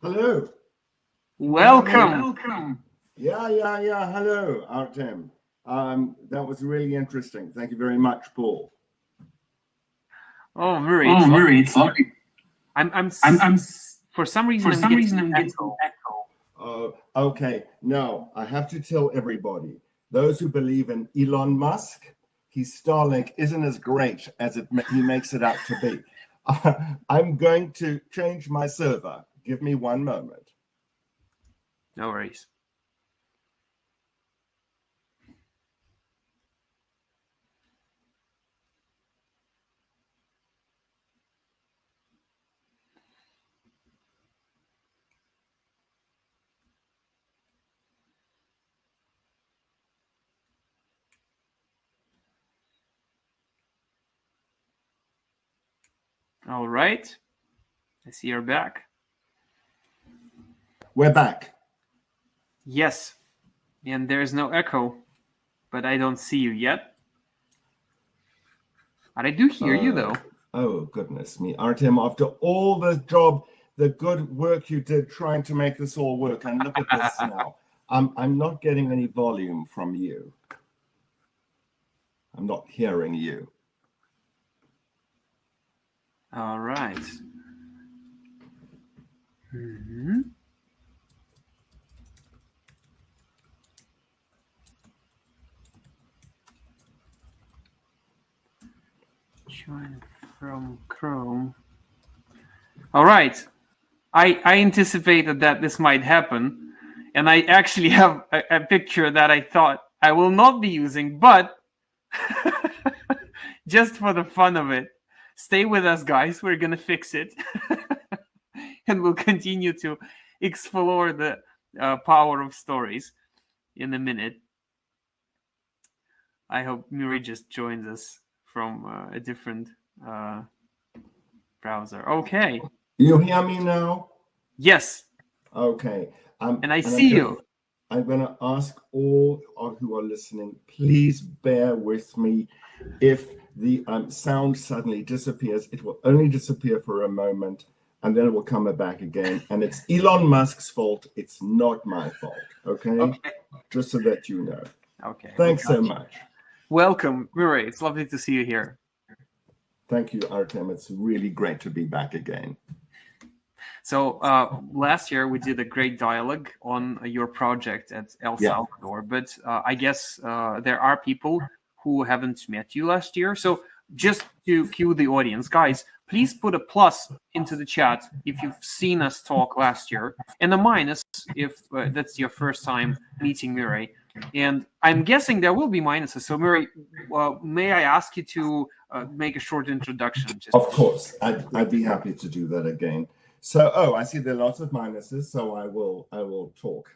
Hello. Welcome. Yeah. Hello, Artem. That was really interesting. Thank you very much, Paul. Oh, Murray, It's lovely. I'm for some reason for I'm some getting reason I'm getting echo. echo. Oh, okay. No, I have to tell everybody, those who believe in Elon Musk, his Starlink isn't as great as he makes it out to be. I'm going to change my server. Give me one moment. No worries. All right. I see you're back. We're back. Yes. And there's no echo, but I don't see you yet. But I do hear you, though. Oh, goodness me. Artem, after all the good work you did trying to make this all work, and look at this now. I'm not getting any volume from you. I'm not hearing you. All right. Join from Chrome. All right. I anticipated that this might happen, and I actually have a picture that I thought I will not be using, but just for the fun of it, stay with us, guys. We're gonna fix it, and we'll continue to explore the power of stories in a minute. I hope Murray just joins us from a different browser. Okay. You hear me now? Yes. Okay. And I see you. I'm going to ask all who are listening, please bear with me. If the sound suddenly disappears, it will only disappear for a moment, and then it will come back again. And it's Elon Musk's fault. It's not my fault. Okay? Just so that you know. Okay. Thanks so much. Welcome, Murray. It's lovely to see you here. Thank you, Artem. It's really great to be back again. So last year we did a great dialogue on your project at El Salvador, but I guess there are people who haven't met you last year. So just to cue the audience, guys, please put a plus into the chat if you've seen us talk last year, and a minus if that's your first time meeting Murray. And I'm guessing there will be minuses. So Murray, may I ask you to make a short introduction? Of course, I'd be happy to do that again. So, I see there are lots of minuses, so I will talk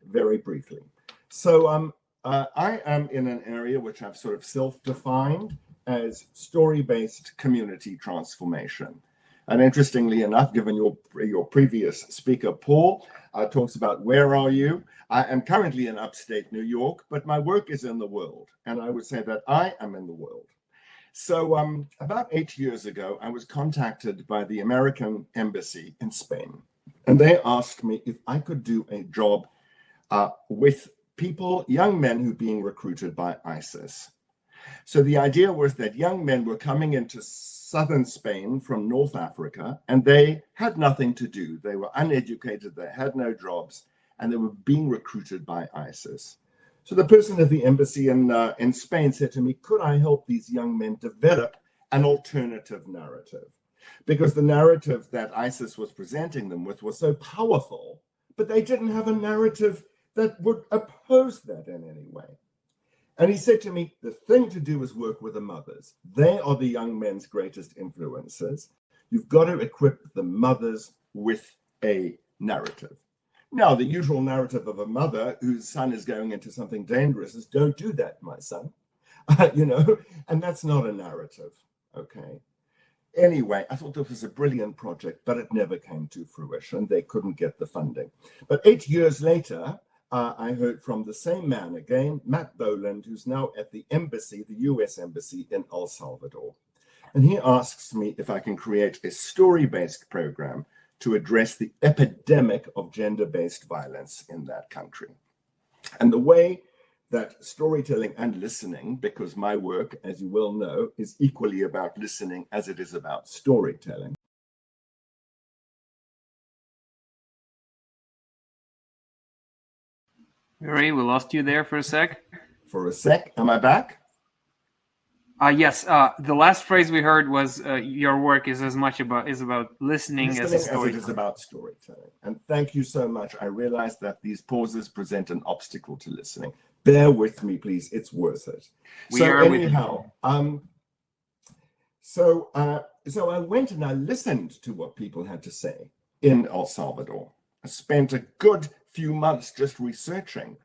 very briefly. So, I am in an area which I've sort of self-defined as story-based community transformation. And interestingly enough, given your previous speaker, Paul, talks about where are you? I am currently in upstate New York, but my work is in the world, and I would say that I am in the world. So about 8 years ago, I was contacted by the American Embassy in Spain, and they asked me if I could do a job with people, young men who are being recruited by ISIS. So the idea was that young men were coming into southern Spain from North Africa, and they had nothing to do. They were uneducated, they had no jobs, and they were being recruited by ISIS. So the person at the embassy in Spain said to me, could I help these young men develop an alternative narrative? Because the narrative that ISIS was presenting them with was so powerful, but they didn't have a narrative that would oppose that in any way. And he said to me, the thing to do is work with the mothers. They are the young men's greatest influencers. You've got to equip the mothers with a narrative. Now, the usual narrative of a mother whose son is going into something dangerous is, don't do that, my son. And that's not a narrative, okay? Anyway, I thought this was a brilliant project, but it never came to fruition. They couldn't get the funding. But 8 years later, I heard from the same man again, Matt Boland, who's now at the embassy, the US embassy in El Salvador. And he asks me if I can create a story-based program to address the epidemic of gender-based violence in that country. And the way that storytelling and listening, because my work, as you well know, is equally about listening as it is about storytelling. Murray, we lost you there for a sec. For a sec, am I back? Yes. The last phrase we heard was your work is as much about listening as it is about storytelling. And thank you so much. I realize that these pauses present an obstacle to listening. Bear with me, please. It's worth it. So I went and I listened to what people had to say in El Salvador. I spent a good few months just researching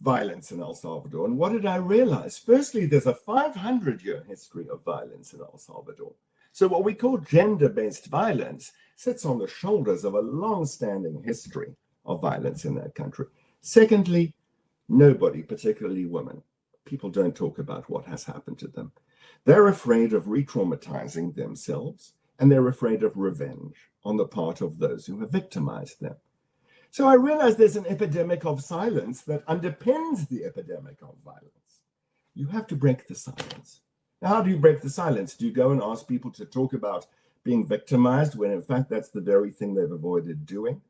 violence in El Salvador. And what did I realize? Firstly, there's a 500-year history of violence in El Salvador. So what we call gender-based violence sits on the shoulders of a long-standing history of violence in that country. Secondly, nobody, particularly women, people don't talk about what has happened to them. They're afraid of re-traumatizing themselves, and they're afraid of revenge on the part of those who have victimized them. So I realized there's an epidemic of silence that underpins the epidemic of violence. You have to break the silence. Now, how do you break the silence? Do you go and ask people to talk about being victimized when in fact that's the very thing they've avoided doing?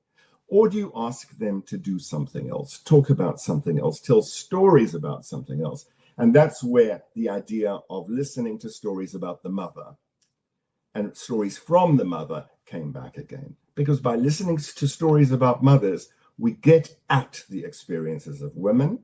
Or do you ask them to do something else, talk about something else, tell stories about something else? And that's where the idea of listening to stories about the mother and stories from the mother came back again. Because by listening to stories about mothers, we get at the experiences of women,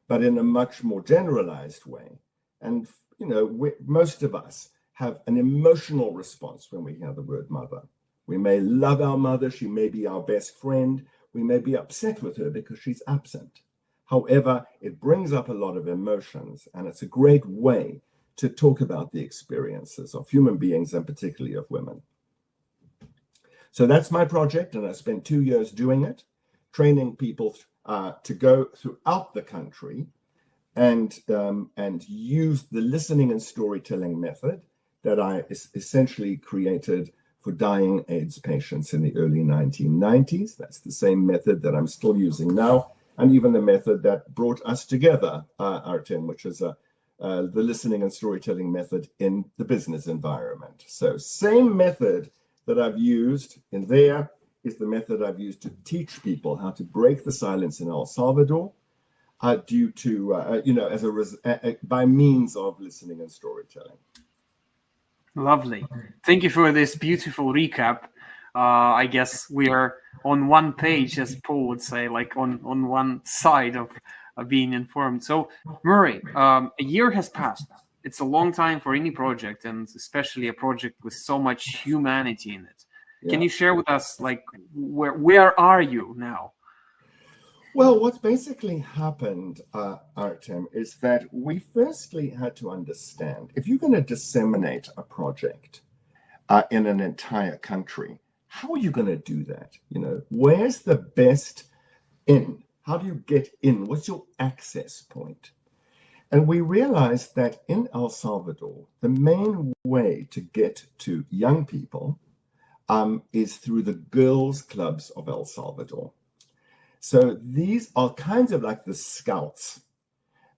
but in a much more generalized way. And, you know, most of us have an emotional response when we hear the word mother. We may love our mother, she may be our best friend, we may be upset with her because she's absent. However, it brings up a lot of emotions, and it's a great way to talk about the experiences of human beings and particularly of women. So that's my project, and I spent 2 years doing it, training people to go throughout the country and use the listening and storytelling method that I essentially created for dying AIDS patients in the early 1990s. That's the same method that I'm still using now, and even the method that brought us together, Artem, which is the listening and storytelling method in the business environment. So same method that I've used in there is the method I've used to teach people how to break the silence in El Salvador due to, by means of listening and storytelling. Lovely. Thank you for this beautiful recap. I guess we are on one page, as Paul would say, like on one side of being informed. So, Murray, a year has passed. It's a long time for any project, and especially a project with so much humanity in it. Yeah. Can you share with us, like, where are you now? Well, what's basically happened, Artem, is that we firstly had to understand, if you're going to disseminate a project in an entire country, how are you going to do that? You know, where's the best in? How do you get in? What's your access point? And we realized that in El Salvador, the main way to get to young people is through the girls' clubs of El Salvador. So these are kind of like the scouts.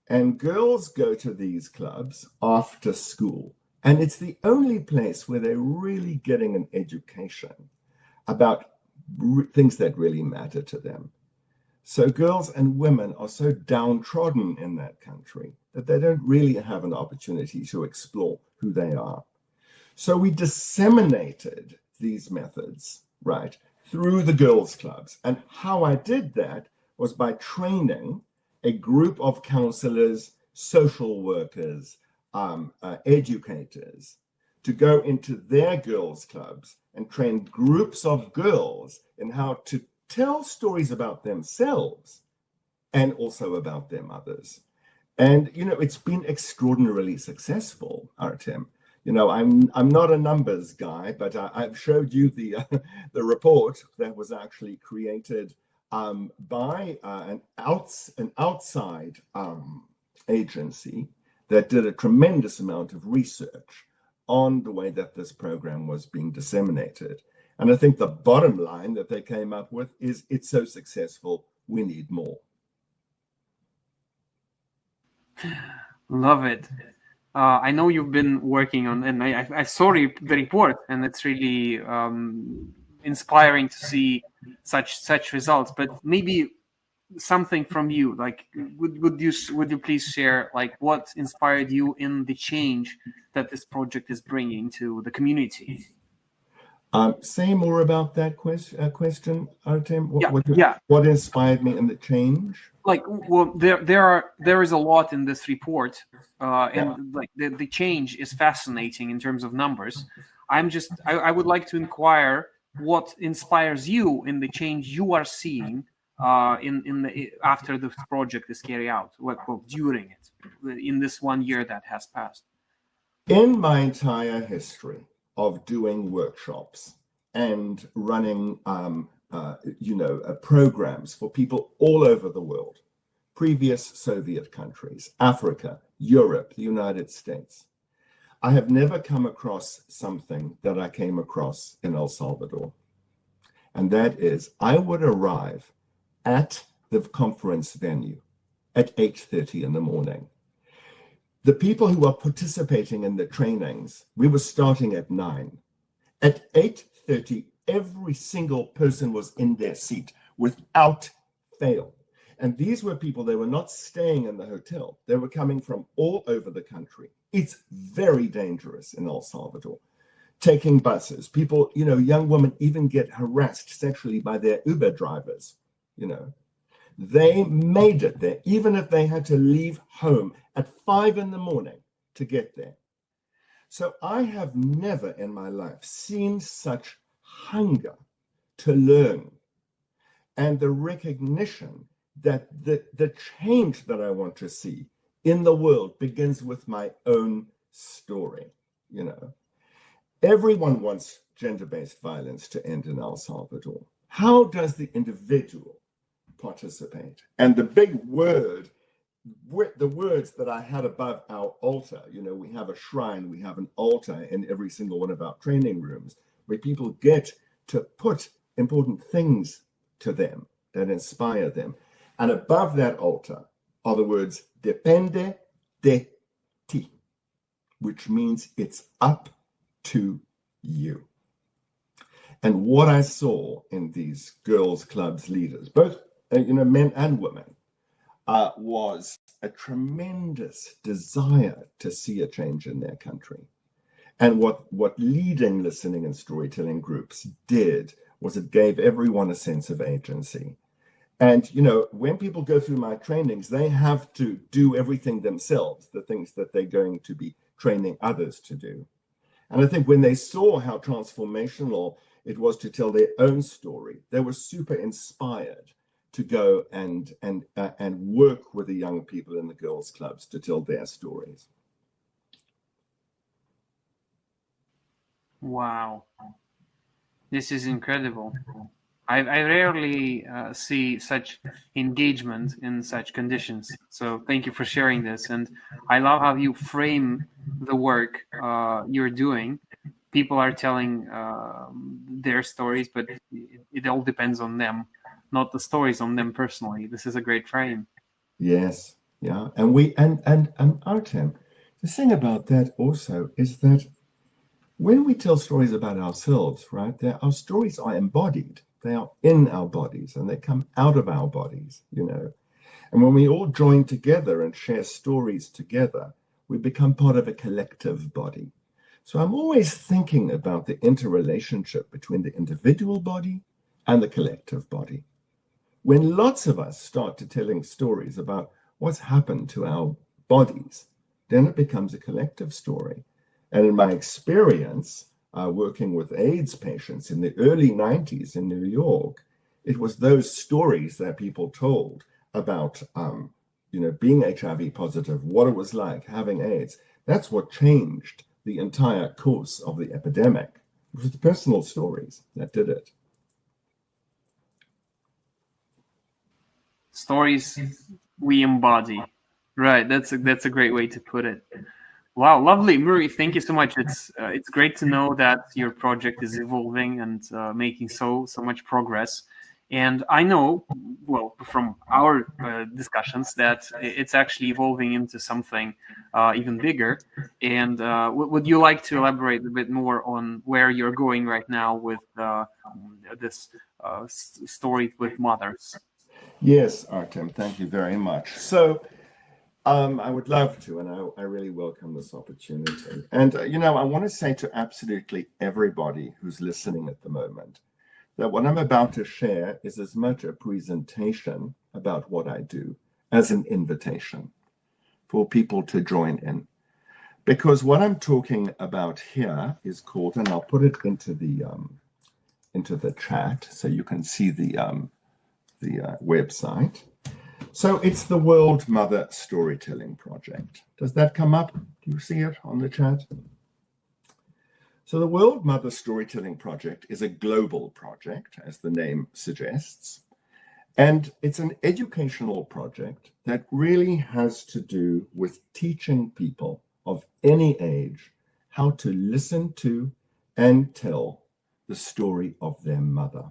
And girls go to these clubs after school. And it's the only place where they're really getting an education about things that really matter to them. So girls and women are so downtrodden in that country that they don't really have an opportunity to explore who they are. So we disseminated these methods, right, through the girls' clubs. And how I did that was by training a group of counselors, social workers, educators to go into their girls' clubs and train groups of girls in how to tell stories about themselves and also about their mothers. And, you know, it's been extraordinarily successful, Artem. You know, I'm not a numbers guy, but I've showed you the report that was actually created by an outside agency that did a tremendous amount of research on the way that this program was being disseminated. And I think the bottom line that they came up with is it's so successful, we need more. Love it. I know you've been working on, and I saw the report, and it's really inspiring to see such results. But maybe something from you, like would you please share like what inspired you in the change that this project is bringing to the community? Say more about that question, Artem. Yeah. What inspired me in the change? Like, well, there is a lot in this report, and like the change is fascinating in terms of numbers. I would like to inquire what inspires you in the change you are seeing after this project is carried out, during it, in this 1 year that has passed. In my entire history of doing workshops and running, programs for people all over the world, previous Soviet countries, Africa, Europe, the United States, I have never come across something that I came across in El Salvador. And that is, I would arrive at the conference venue at 8:30 in the morning. The people who are participating in the trainings, we were starting at 9. At 8:30, every single person was in their seat without fail. And these were people, they were not staying in the hotel. They were coming from all over the country. It's very dangerous in El Salvador. Taking buses, people, young women even get harassed sexually by their Uber drivers, They made it there, even if they had to leave home at 5 in the morning to get there. So I have never in my life seen such hunger to learn and the recognition that the change that I want to see in the world begins with my own story. Everyone wants gender-based violence to end in El Salvador. How does the individual participate? And the big word, the words that I had above our altar, we have a shrine, we have an altar in every single one of our training rooms where people get to put important things to them that inspire them. And above that altar are the words depende de ti, which means it's up to you. And what I saw in these girls' clubs leaders, both men and women, was a tremendous desire to see a change in their country. And what leading listening and storytelling groups did was it gave everyone a sense of agency. And, when people go through my trainings, they have to do everything themselves, the things that they're going to be training others to do. And I think when they saw how transformational it was to tell their own story, they were super inspired to go and work with the young people in the girls' clubs to tell their stories. Wow. This is incredible. I rarely see such engagement in such conditions. So thank you for sharing this. And I love how you frame the work you're doing. People are telling their stories, but it all depends on them, not the stories on them personally. This is a great frame. Yes, yeah. And Artem, the thing about that also is that when we tell stories about ourselves, right, our stories are embodied. They are in our bodies and they come out of our bodies, And when we all join together and share stories together, we become part of a collective body. So I'm always thinking about the interrelationship between the individual body and the collective body. When lots of us start to telling stories about what's happened to our bodies, then it becomes a collective story. And in my experience, working with AIDS patients in the early 90s in New York, it was those stories that people told about, being HIV positive, what it was like having AIDS. That's what changed the entire course of the epidemic. It was the personal stories that did it. Stories we embody. Right. That's a great way to put it. Wow, lovely, Murray. Thank you so much. It's great to know that your project is evolving and making so much progress. And I know, well, from our discussions, that it's actually evolving into something even bigger. And would you like to elaborate a bit more on where you're going right now with this story with mothers? Yes, Artem, thank you very much. So I would love to, and I really welcome this opportunity. And, I want to say to absolutely everybody who's listening at the moment that what I'm about to share is as much a presentation about what I do as an invitation for people to join in. Because what I'm talking about here is called, and I'll put it into the chat so you can see the website. So it's the World Mother Storytelling Project. Does that come up? Do you see it on the chat? So the World Mother Storytelling Project is a global project, as the name suggests. And it's an educational project that really has to do with teaching people of any age how to listen to and tell the story of their mother.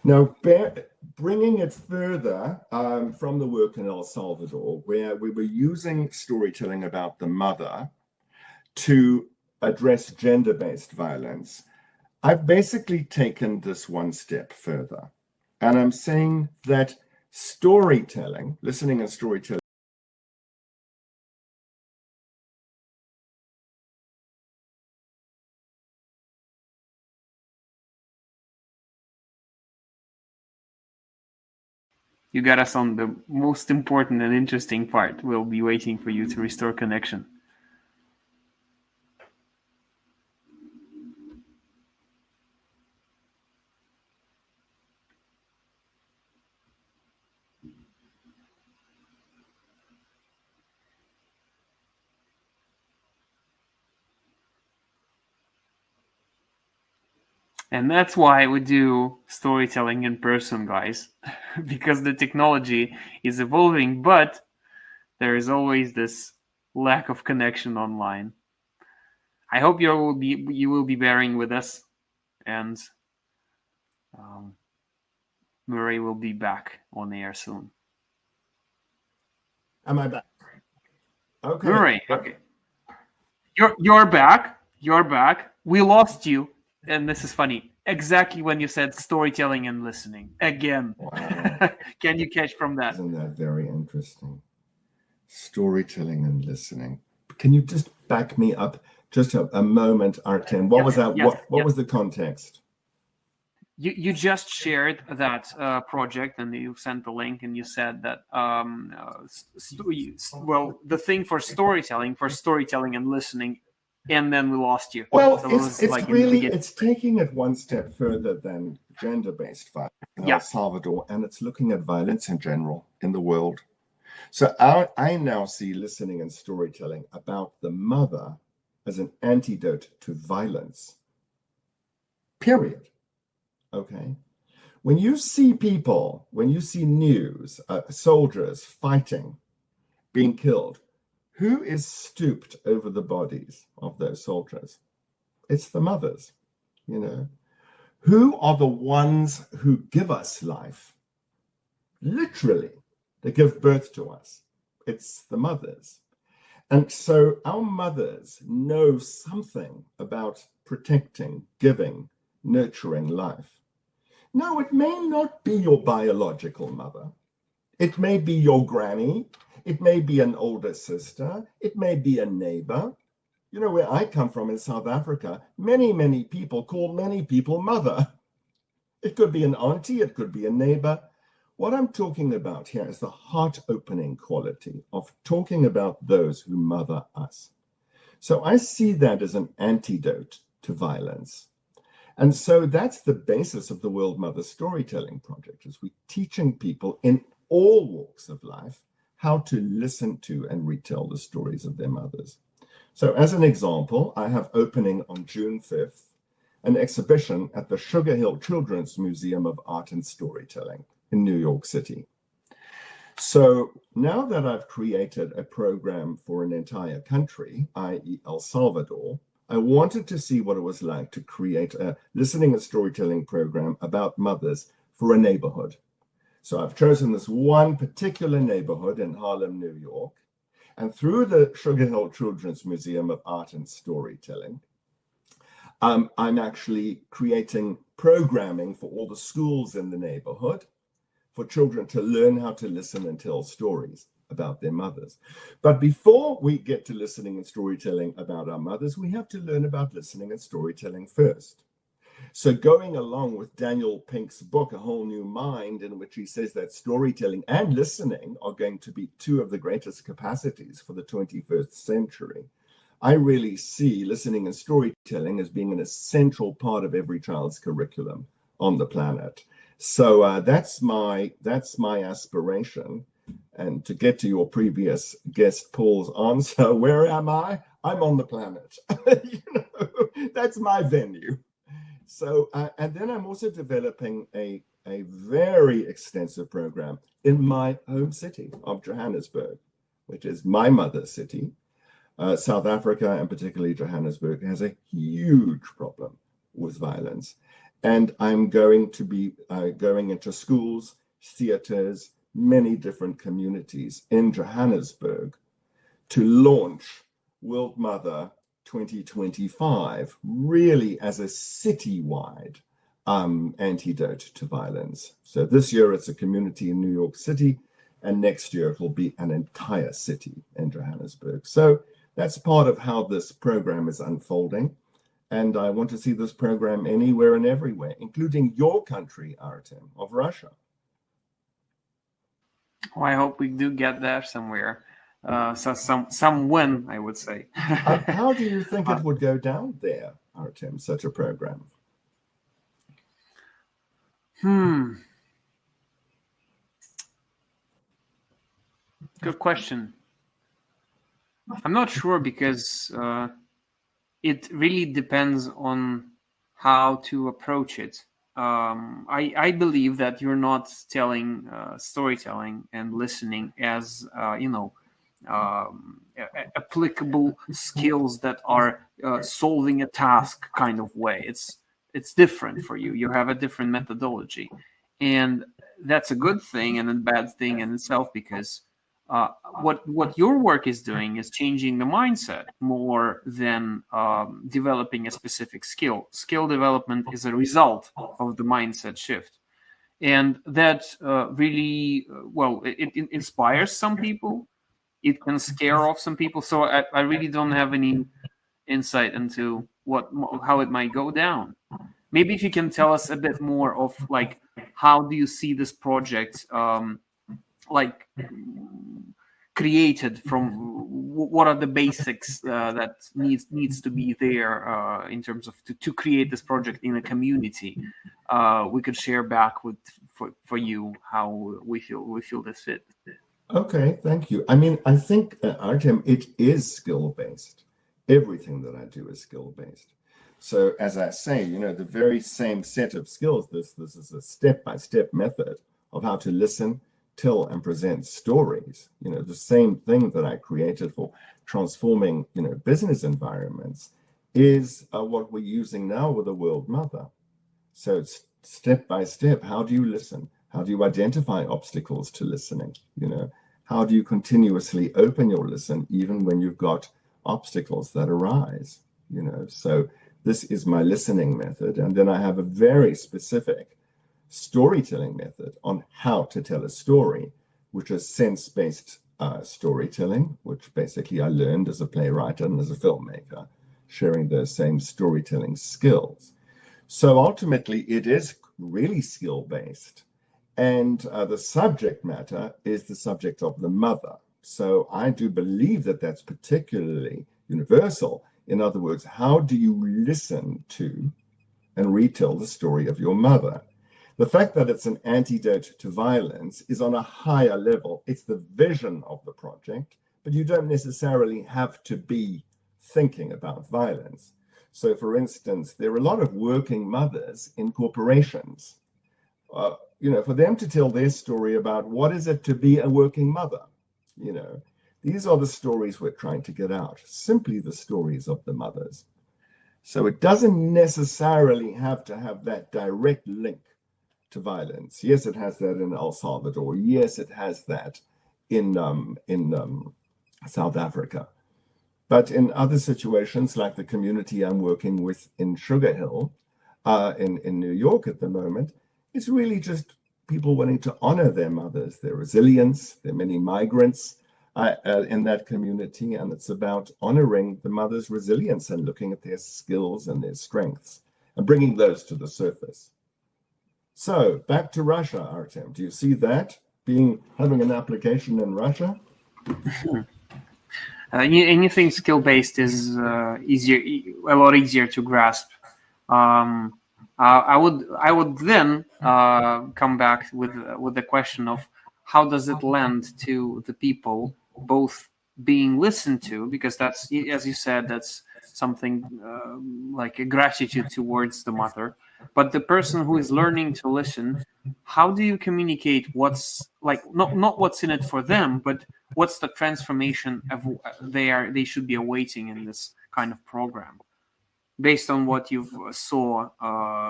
Now, bringing it further from the work in El Salvador, where we were using storytelling about the mother to address gender-based violence, I've basically taken this one step further. And I'm saying that storytelling, listening and storytelling, You got us on the most important and interesting part. We'll be waiting for you to restore connection. And that's why we do storytelling in person, guys, because the technology is evolving, but there is always this lack of connection online. I hope you will be bearing with us, and Murray will be back on the air soon. Am I back? Okay. Murray, okay. You're back. You're back. We lost you, and this is funny. Exactly when you said storytelling and listening again. Wow. Can you catch from that? Isn't that very interesting? Storytelling and listening. Can you just back me up just a moment, Artem? What was that? Yes, what was the context? You just shared that project, and you sent the link, and you said that the thing for storytelling and listening, and then we lost you. Well, So it's taking it one step further than gender-based violence in El Salvador, and it's looking at violence in general in the world. So I now see listening and storytelling about the mother as an antidote to violence. Period. Okay. When you see people, when you see news, soldiers fighting, being killed, who is stooped over the bodies of those soldiers? It's the mothers, Who are the ones who give us life? Literally, they give birth to us. It's the mothers. And so our mothers know something about protecting, giving, nurturing life. Now, it may not be your biological mother. It may be your granny. It may be an older sister. It may be a neighbor. Where I come from in South Africa, many people call many people mother. It could be an auntie. It could be a neighbor. What I'm talking about here is the heart-opening quality of talking about those who mother us. So I see that as an antidote to violence. And so that's the basis of the World Mother Storytelling Project, is we're teaching people in all walks of life how to listen to and retell the stories of their mothers. So as an example, I have opening on June 5th, an exhibition at the Sugar Hill Children's Museum of Art and Storytelling in New York City. So now that I've created a program for an entire country, i.e. El Salvador, I wanted to see what it was like to create a listening and storytelling program about mothers for a neighborhood. So I've chosen this one particular neighborhood in Harlem, New York, and through the Sugar Hill Children's Museum of Art and Storytelling, I'm actually creating programming for all the schools in the neighborhood for children to learn how to listen and tell stories about their mothers. But before we get to listening and storytelling about our mothers, we have to learn about listening and storytelling first. So going along with Daniel Pink's book, A Whole New Mind, in which he says that storytelling and listening are going to be two of the greatest capacities for the 21st century, I really see listening and storytelling as being an essential part of every child's curriculum on the planet. So that's my aspiration. And to get to your previous guest Paul's answer, where am I? I'm on the planet. That's my venue. So and then I'm also developing a very extensive program in my home city of Johannesburg, which is my mother city. South Africa, and particularly Johannesburg, has a huge problem with violence. And I'm going to be going into schools, theaters, many different communities in Johannesburg to launch World Mother 2025, really as a citywide antidote to violence. So this year it's a community in New York City, and next year it will be an entire city in Johannesburg. So that's part of how this program is unfolding. And I want to see this program anywhere and everywhere, including your country, Artem, of Russia. Well, I hope we do get there somewhere. So some win, I would say. How do you think it would go down there, Artem, such a program? Good question. I'm not sure because it really depends on how to approach it. I believe that you're not telling storytelling and listening as applicable skills that are solving a task kind of way. It's different for you. You have a different methodology, and that's a good thing and a bad thing in itself because what your work is doing is changing the mindset more than developing a specific skill. Skill development is a result of the mindset shift, and that really it inspires some people. It can scare off some people. So I really don't have any insight into how it might go down. Maybe if you can tell us a bit more of like how do you see this project like created from what are the basics that needs to be there in terms of to create this project in a community. We could share back for you how we feel this fit. Okay, thank you. I mean, I think, Artem, it is skill-based. Everything that I do is skill-based. So as I say, the very same set of skills, this is a step-by-step method of how to listen, tell, and present stories. The same thing that I created for transforming, business environments is what we're using now with the World Mother. So it's step by step. How do you listen? How do you identify obstacles to listening? How do you continuously open your listen even when you've got obstacles that arise? So this is my listening method. And then I have a very specific storytelling method on how to tell a story, which is sense-based storytelling, which basically I learned as a playwright and as a filmmaker, sharing those same storytelling skills. So ultimately, it is really skill-based. And the subject matter is the subject of the mother. So I do believe that that's particularly universal. In other words, how do you listen to and retell the story of your mother? The fact that it's an antidote to violence is on a higher level. It's the vision of the project, but you don't necessarily have to be thinking about violence. So, for instance, there are a lot of working mothers in corporations for them to tell their story about what is it to be a working mother. These are the stories we're trying to get out, simply the stories of the mothers. So it doesn't necessarily have to have that direct link to violence. Yes, it has that in El Salvador. Yes, it has that in South Africa. But in other situations, like the community I'm working with in Sugar Hill, in New York at the moment, it's really just people wanting to honor their mothers, their resilience. There are many migrants in that community, and it's about honoring the mother's resilience and looking at their skills and their strengths and bringing those to the surface. So back to Russia, Artem. Do you see that having an application in Russia? Anything skill-based is a lot easier to grasp. I would then come back with the question of how does it lend to the people, both being listened to, because that's, as you said, that's something like a gratitude towards the mother, but the person who is learning to listen, how do you communicate what's like not what's in it for them, but what's the transformation of they should be awaiting in this kind of program, based on what you've saw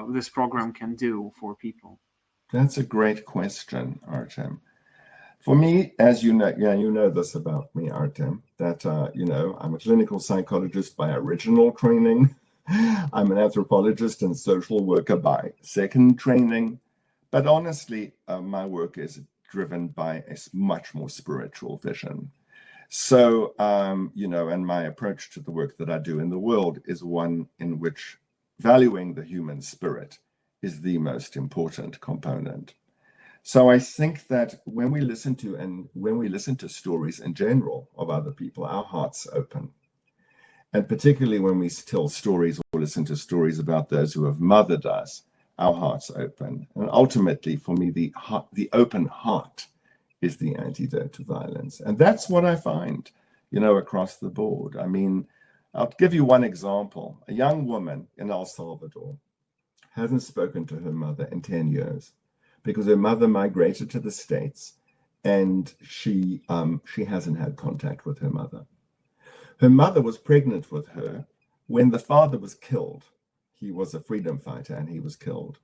this program can do for people? That's a great question, Artem. For me, as you know this about me, Artem, that, I'm a clinical psychologist by original training. I'm an anthropologist and social worker by second training. But honestly, my work is driven by a much more spiritual vision. So, and my approach to the work that I do in the world is one in which valuing the human spirit is the most important component. So I think that when we listen to stories in general of other people, our hearts open. And particularly when we tell stories or listen to stories about those who have mothered us, our hearts open. And ultimately, for me, the open heart is the antidote to violence. And that's what I find, across the board. I mean, I'll give you one example. A young woman in El Salvador hasn't spoken to her mother in 10 years. Because her mother migrated to the States and she hasn't had contact with her mother. Her mother was pregnant with her when the father was killed. He was a freedom fighter and he was killed.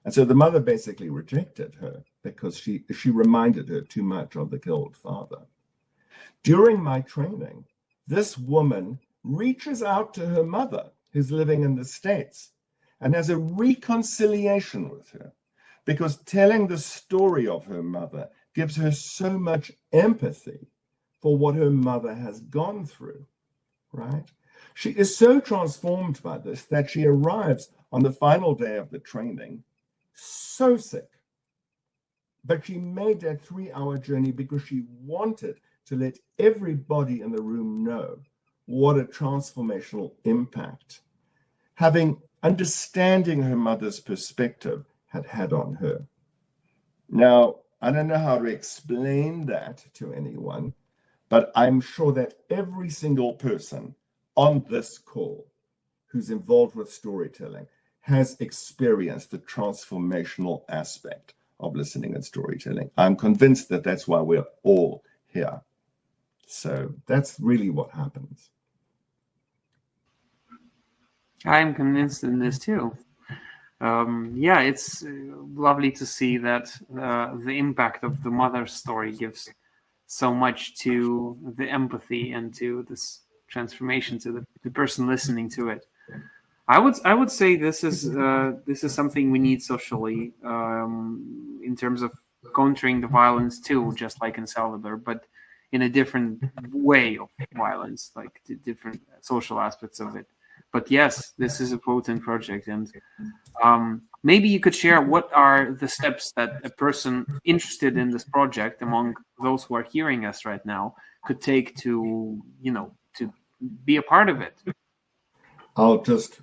And so the mother basically rejected her because she reminded her too much of the killed father. During my training, this woman reaches out to her mother who's living in the States and has a reconciliation with her. Because telling the story of her mother gives her so much empathy for what her mother has gone through, right? She is so transformed by this that she arrives on the final day of the training so sick. But she made that 3-hour journey because she wanted to let everybody in the room know what a transformational impact understanding her mother's perspective had on her. Now, I don't know how to explain that to anyone, but I'm sure that every single person on this call who's involved with storytelling has experienced the transformational aspect of listening and storytelling. I'm convinced that that's why we're all here. So that's really what happens. I'm convinced in this too. It's lovely to see that the impact of the mother's story gives so much to the empathy and to this transformation to the person listening to it. I would say this is something we need socially in terms of countering the violence too, just like in Salvador, but in a different way of violence, like the different social aspects of it. But yes, this is a potent project, and maybe you could share what are the steps that a person interested in this project, among those who are hearing us right now, could take to be a part of it. I'll just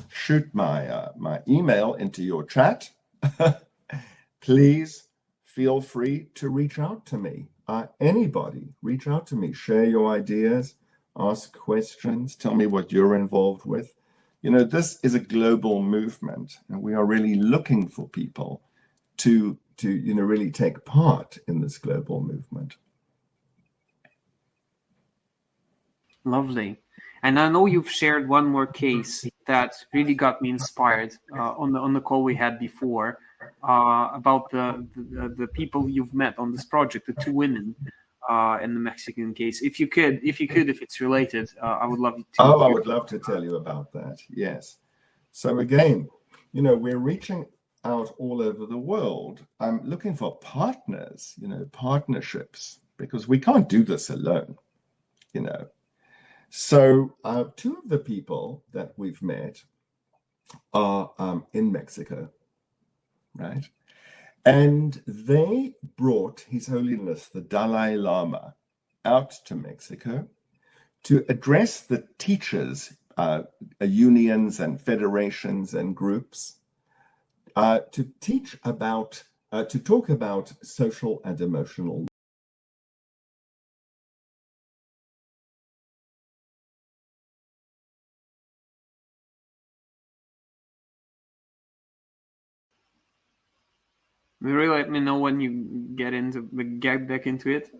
shoot my email into your chat. Please feel free to reach out to me. Anybody, reach out to me. Share your ideas. Ask questions, tell me what you're involved with. This is a global movement, and we are really looking for people to really take part in this global movement. Lovely. And I know you've shared one more case that really got me inspired on the call we had before about the people you've met on this project, the two women in the Mexican case. If it's related, I would love to. Oh, I would love to tell you about that. Yes. So again, we're reaching out all over the world. I'm looking for partners, partnerships, because we can't do this alone, So two of the people that we've met are in Mexico, right? And they brought His Holiness the Dalai Lama out to Mexico to address the teachers, unions and federations and groups, to talk about social and emotional. Really, let me know when you get back into it.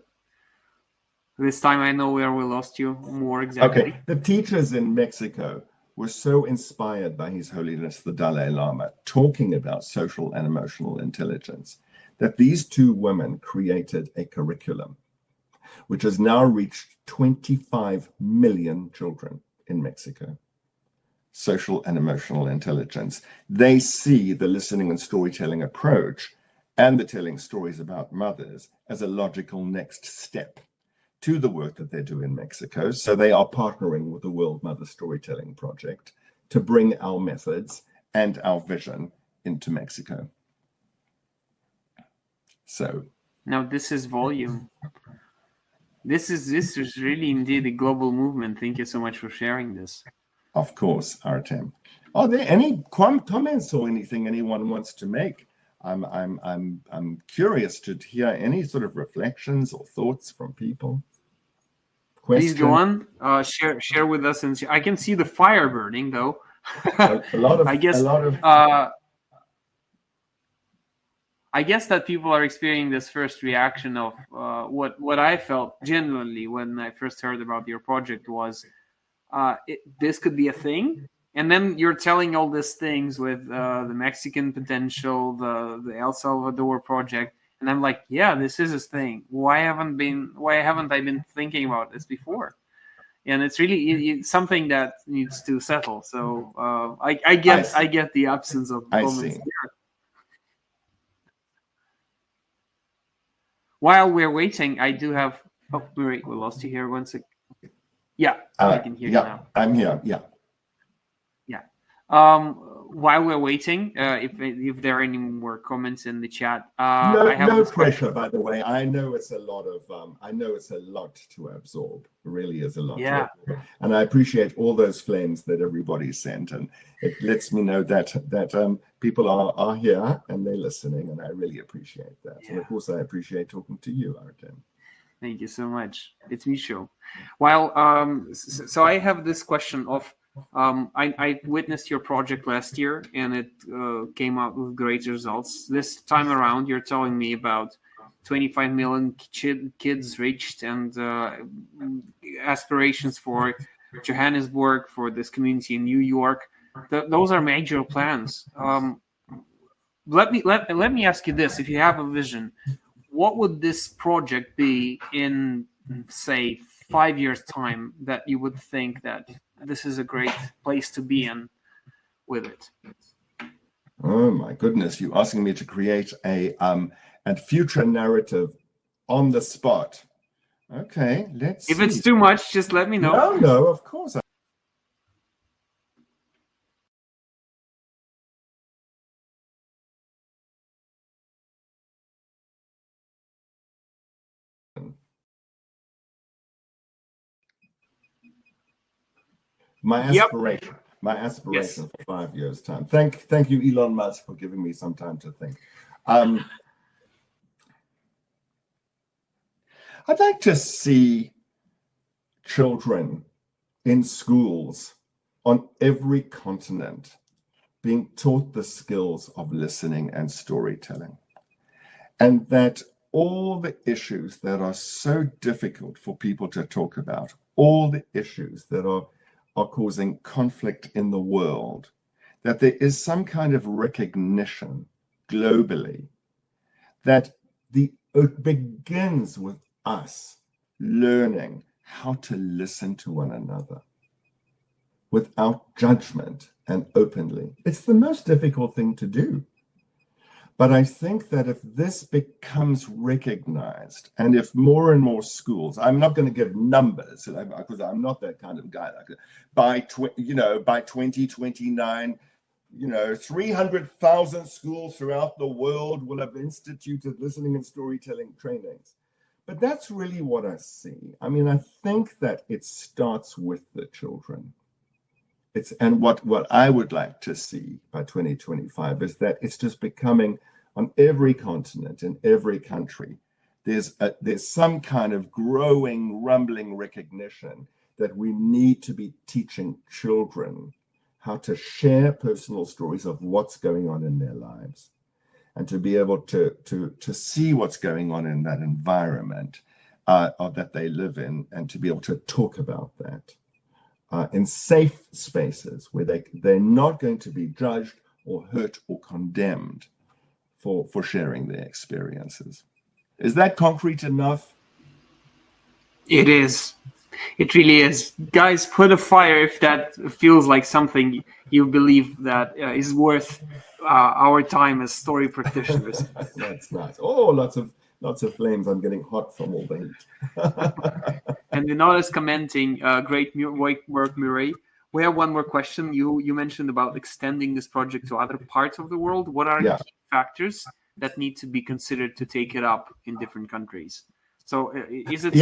This time I know where we lost you more exactly. Okay, the teachers in Mexico were so inspired by His Holiness the Dalai Lama talking about social and emotional intelligence that these two women created a curriculum which has now reached 25 million children in Mexico. Social and emotional intelligence. They see the listening and storytelling approach and the telling stories about mothers as a logical next step to the work that they do in Mexico. So they are partnering with the World Mother Storytelling Project to bring our methods and our vision into Mexico. So now this is volume. This is really indeed a global movement. Thank you so much for sharing this. Of course, Artem. Are there any comments or anything anyone wants to make? I'm curious to hear any sort of reflections or thoughts from people. Please go on. Share with us, and I can see the fire burning though. I guess that people are experiencing this first reaction of what I felt genuinely when I first heard about your project was this could be a thing. And then you're telling all these things with the Mexican potential, the El Salvador project, and I'm like, yeah, this is a thing. Why haven't I been thinking about this before? And it's really something that needs to settle. So I get the absence of comments here. While we're waiting, I do have. Oh, wait, we lost you here. 1 sec. Yeah, I can hear you now. I'm here. Yeah. While we're waiting, if there are any more comments in the chat, no pressure. By the way, I know it's a lot to absorb. It really is a lot. Yeah. To absorb. And I appreciate all those flames that everybody sent, and it lets me know that people are here and they're listening, and I really appreciate that. Yeah. And of course, I appreciate talking to you, Artem. Thank you so much. It's Micho. While so I have this question of. I witnessed your project last year, and it came out with great results. This time around, you're telling me about 25 million kids reached, and aspirations for Johannesburg, for this community in New York. Those are major plans. Let me ask you this: if you have a vision, what would this project be in, say, 5 years' time that you would think that this is a great place to be in with it? Oh my goodness, you're asking me to create a future narrative on the spot. Okay, let's see. If it's too much, just let me know. No, of course. My aspiration for 5 years' time. Thank you, Elon Musk, for giving me some time to think. I'd like to see children in schools on every continent being taught the skills of listening and storytelling. and that all the issues that are so difficult for people to talk about, all the issues that are causing conflict in the world, that there is some kind of recognition globally that it begins with us learning how to listen to one another without judgment and openly. It's the most difficult thing to do. But I think that if this becomes recognized, and if more and more schools, I'm not going to give numbers because I'm not that kind of guy. By 2029, 300,000 schools throughout the world will have instituted listening and storytelling trainings. But that's really what I see. I mean, I think that it starts with the children. And what I would like to see by 2025 is that it's just becoming, on every continent, in every country, there's some kind of growing, rumbling recognition that we need to be teaching children how to share personal stories of what's going on in their lives, and to be able to see what's going on in that environment that they live in, and to be able to talk about that in safe spaces where they're not going to be judged or hurt or condemned for sharing their experiences. Is that concrete enough? It is. It really is. Guys, put a fire if that feels like something you believe that is worth our time as story practitioners. That's nice. Oh, lots of flames. I'm getting hot from all the heat. And Vinod is commenting, great work, Murray. We have one more question. You mentioned about extending this project to other parts of the world. What are the key factors that need to be considered to take it up in different countries? So is it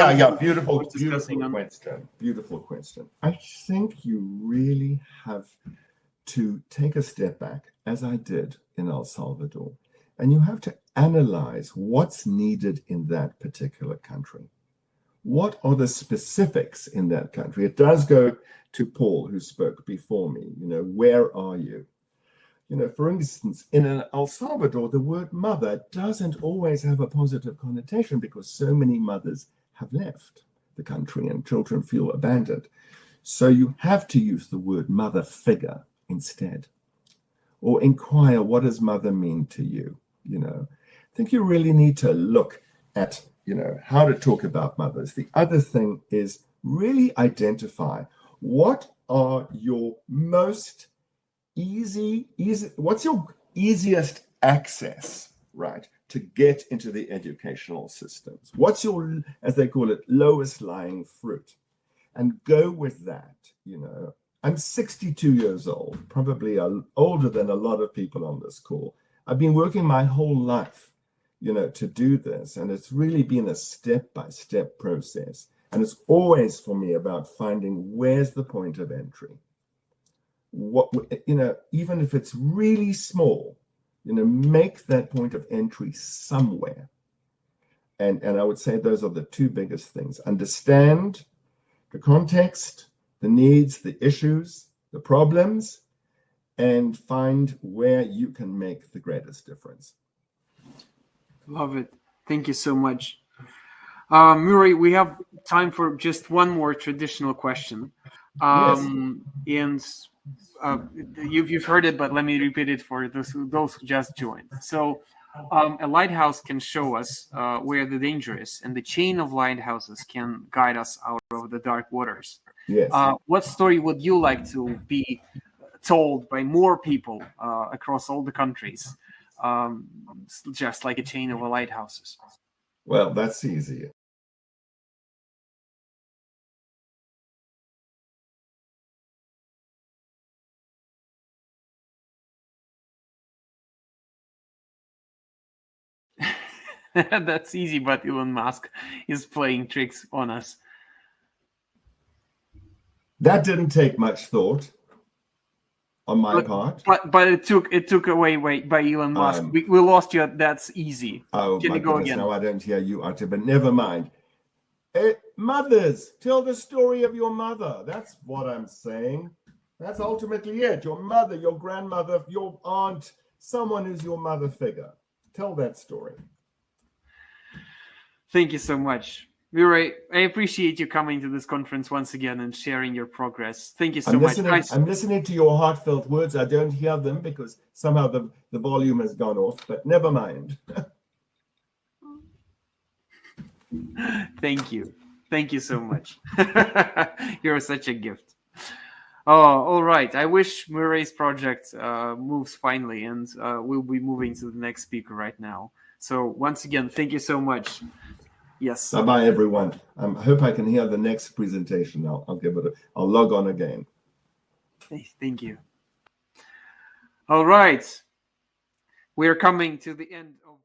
beautiful question. I think you really have to take a step back, as I did in El Salvador, and you have to analyze what's needed in that particular country. What are the specifics in that country? It does go to Paul, who spoke before me. Where are you? For instance, in El Salvador, the word mother doesn't always have a positive connotation because so many mothers have left the country and children feel abandoned. So you have to use the word mother figure instead, or inquire, what does mother mean to you? I think you really need to look at, how to talk about mothers. The other thing is really identify what are your most what's your easiest access, right, to get into the educational systems? What's your, as they call it, lowest lying fruit? And go with that. I'm 62 years old, probably older than a lot of people on this call. I've been working my whole life, to do this, and it's really been a step-by-step process. And it's always, for me, about finding where's the point of entry. Even if it's really small, make that point of entry somewhere. And I would say those are the two biggest things. Understand the context, the needs, the issues, the problems, and find where you can make the greatest difference. Love it. Thank you so much. Murray, we have time for just one more traditional question. Yes. And you've heard it, but let me repeat it for those who just joined. So a lighthouse can show us where the danger is, and the chain of lighthouses can guide us out of the dark waters. Yes. What story would you like to be told by more people across all the countries, just like a chain of lighthouses? Well, that's easy. That's easy, but Elon Musk is playing tricks on us. That didn't take much thought on my part. But it took away by Elon Musk. We lost you. That's easy. Oh, Can my you go goodness, again? now I don't hear you, Artem, but never mind. Mothers, tell the story of your mother. That's what I'm saying. That's ultimately it. Your mother, your grandmother, your aunt, someone who's your mother figure. Tell that story. Thank you so much. Murray, I appreciate you coming to this conference once again and sharing your progress. Thank you so much. I'm listening to your heartfelt words. I don't hear them because somehow the volume has gone off, but never mind. Thank you. Thank you so much. You're such a gift. Oh, all right. I wish Murray's project moves finally, and we'll be moving to the next speaker right now. So once again, thank you so much. Yes. Bye-bye, everyone. I hope I can hear the next presentation. I'll log on again. Thank you. All right. We're coming to the end of